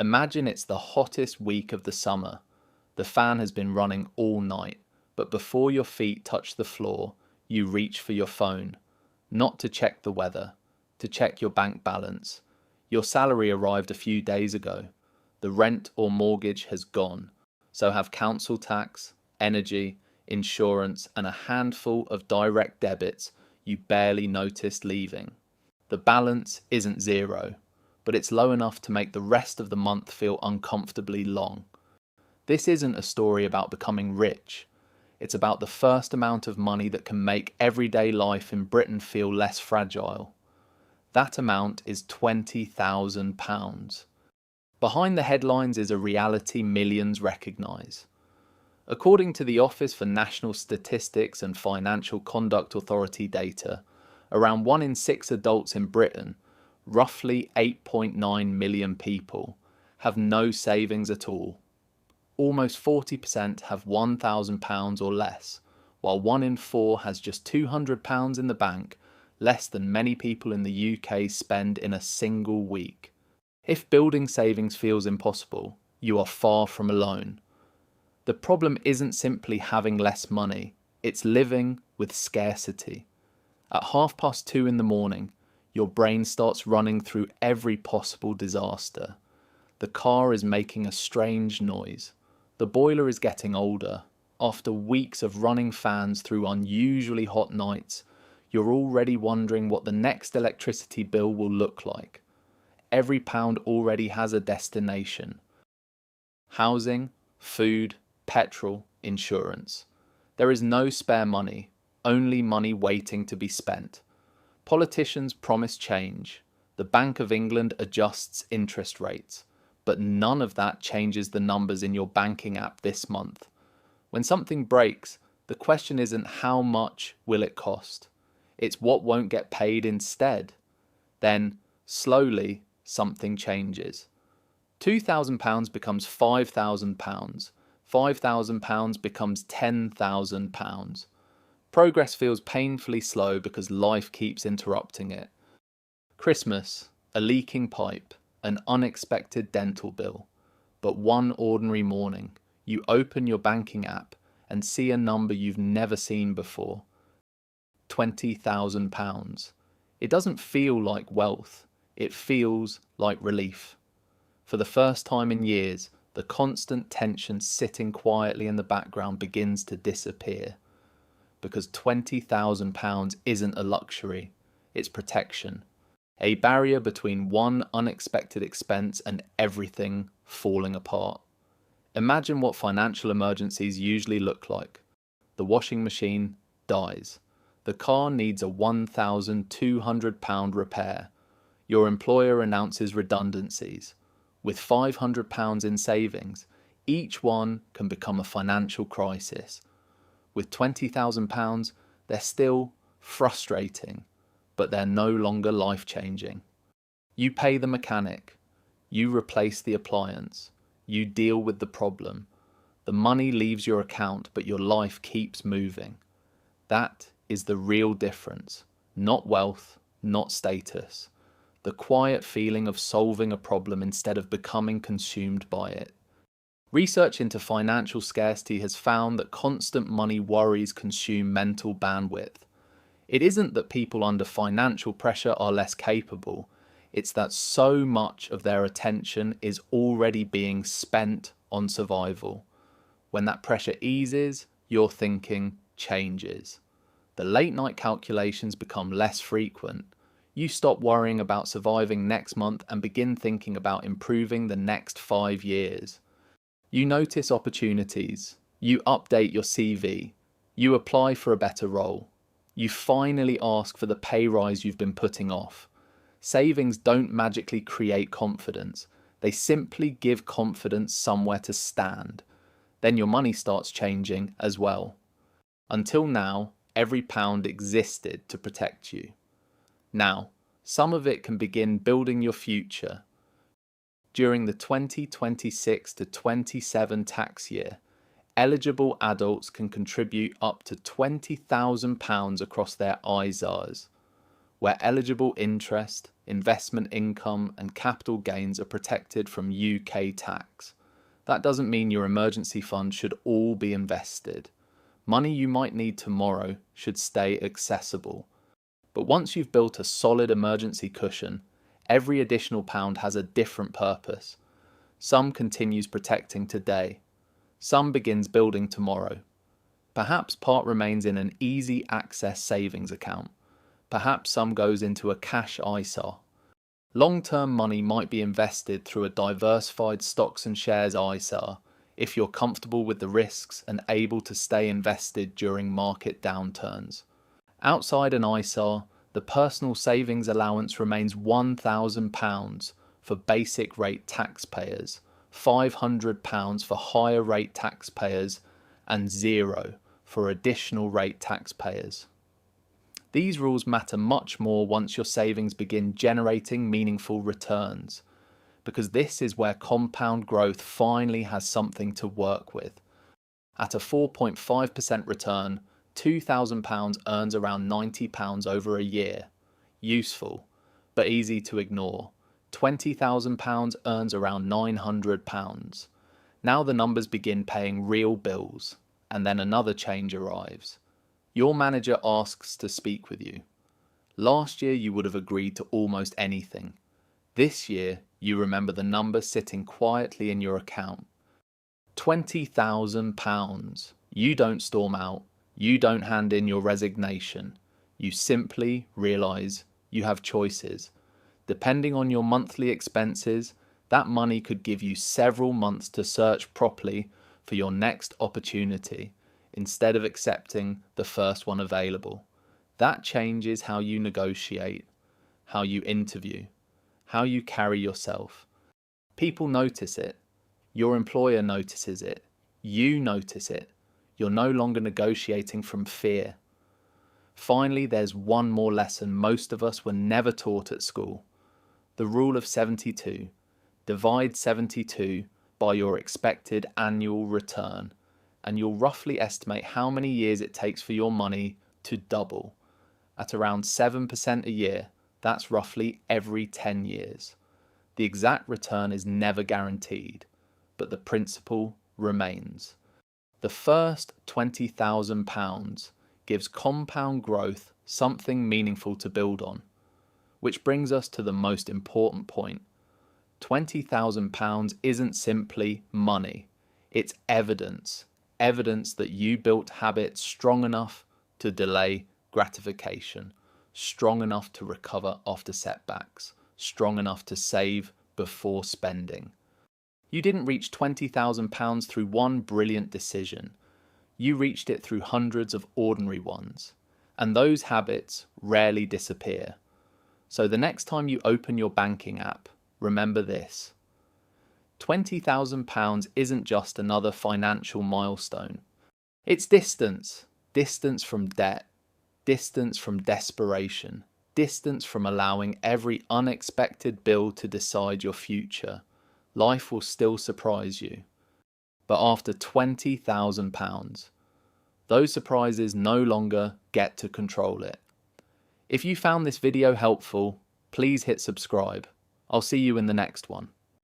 Imagine it's the hottest week of the summer. The fan has been running all night, but before your feet touch the floor, you reach for your phone. Not to check the weather, to check your bank balance. Your salary arrived a few days ago. The rent or mortgage has gone. So have council tax, energy, insurance, and a handful of direct debits you barely noticed leaving. The balance isn't zero, but it's low enough to make the rest of the month feel uncomfortably long. This isn't a story about becoming rich. It's about the first amount of money that can make everyday life in Britain feel less fragile. That amount is £20,000. Behind the headlines is a reality millions recognise. According to the Office for National Statistics and Financial Conduct Authority data, around 1 in 6 adults in Britain, roughly 8.9 million people, have no savings at all. Almost 40% have £1,000 or less, while 1 in 4 has just £200 in the bank, less than many people in the UK spend in a single week. If building savings feels impossible, you are far from alone. The problem isn't simply having less money, it's living with scarcity. At 2:30 in the morning, your brain starts running through every possible disaster. The car is making a strange noise. The boiler is getting older. After weeks of running fans through unusually hot nights, you're already wondering what the next electricity bill will look like. Every pound already has a destination. Housing, food, petrol, insurance. There is no spare money, only money waiting to be spent. Politicians promise change. The Bank of England adjusts interest rates, but none of that changes the numbers in your banking app this month. When something breaks, the question isn't how much will it cost. It's what won't get paid instead. Then, slowly, something changes. £2,000 becomes £5,000. £5,000 becomes £10,000. Progress feels painfully slow because life keeps interrupting it. Christmas, a leaking pipe, an unexpected dental bill. But one ordinary morning, you open your banking app and see a number you've never seen before. £20,000. It doesn't feel like wealth, it feels like relief. For the first time in years, the constant tension sitting quietly in the background begins to disappear. Because £20,000 isn't a luxury, it's protection. A barrier between one unexpected expense and everything falling apart. Imagine what financial emergencies usually look like. The washing machine dies. The car needs a £1,200 repair. Your employer announces redundancies. With £500 in savings, each one can become a financial crisis. With £20,000, they're still frustrating, but they're no longer life-changing. You pay the mechanic, you replace the appliance, you deal with the problem. The money leaves your account, but your life keeps moving. That is the real difference. Not wealth, not status. The quiet feeling of solving a problem instead of becoming consumed by it. Research into financial scarcity has found that constant money worries consume mental bandwidth. It isn't that people under financial pressure are less capable, it's that so much of their attention is already being spent on survival. When that pressure eases, your thinking changes. The late night calculations become less frequent. You stop worrying about surviving next month and begin thinking about improving the next 5 years. You notice opportunities. You update your CV. You apply for a better role. You finally ask for the pay rise you've been putting off. Savings don't magically create confidence. They simply give confidence somewhere to stand. Then your money starts changing as well. Until now, every pound existed to protect you. Now, some of it can begin building your future. During the 2026 to 27 tax year, eligible adults can contribute up to £20,000 across their ISAs. where eligible interest, investment income, and capital gains are protected from UK tax. That doesn't mean your emergency fund should all be invested. Money you might need tomorrow should stay accessible. But once you've built a solid emergency cushion, every additional pound has a different purpose. Some continues protecting today. Some begins building tomorrow. Perhaps part remains in an easy access savings account. Perhaps some goes into a cash ISA. Long-term money might be invested through a diversified stocks and shares ISA if you're comfortable with the risks and able to stay invested during market downturns. Outside an ISA, the personal savings allowance remains £1,000 for basic rate taxpayers, £500 for higher rate taxpayers, and £0 for additional rate taxpayers. These rules matter much more once your savings begin generating meaningful returns, because this is where compound growth finally has something to work with. At a 4.5% return, £2,000 earns around £90 over a year. Useful, but easy to ignore. £20,000 earns around £900. Now the numbers begin paying real bills, and then another change arrives. Your manager asks to speak with you. Last year you would have agreed to almost anything. This year you remember the number sitting quietly in your account. £20,000. You don't storm out. You don't hand in your resignation. You simply realise you have choices. Depending on your monthly expenses, that money could give you several months to search properly for your next opportunity, instead of accepting the first one available. That changes how you negotiate, how you interview, how you carry yourself. People notice it. Your employer notices it. You notice it. You're no longer negotiating from fear. Finally, there's one more lesson most of us were never taught at school. The rule of 72. Divide 72 by your expected annual return, and you'll roughly estimate how many years it takes for your money to double. At around 7% a year, that's roughly every 10 years. The exact return is never guaranteed, but the principle remains. The first £20,000 gives compound growth something meaningful to build on, which brings us to the most important point. £20,000 isn't simply money, it's evidence. Evidence that you built habits strong enough to delay gratification, strong enough to recover after setbacks, strong enough to save before spending. You didn't reach £20,000 through one brilliant decision. You reached it through hundreds of ordinary ones, and those habits rarely disappear. So the next time you open your banking app, remember this. £20,000 isn't just another financial milestone. It's distance. Distance from debt. Distance from desperation. Distance from allowing every unexpected bill to decide your future. Life will still surprise you. But after £20,000, those surprises no longer get to control it. If you found this video helpful, please hit subscribe. I'll see you in the next one.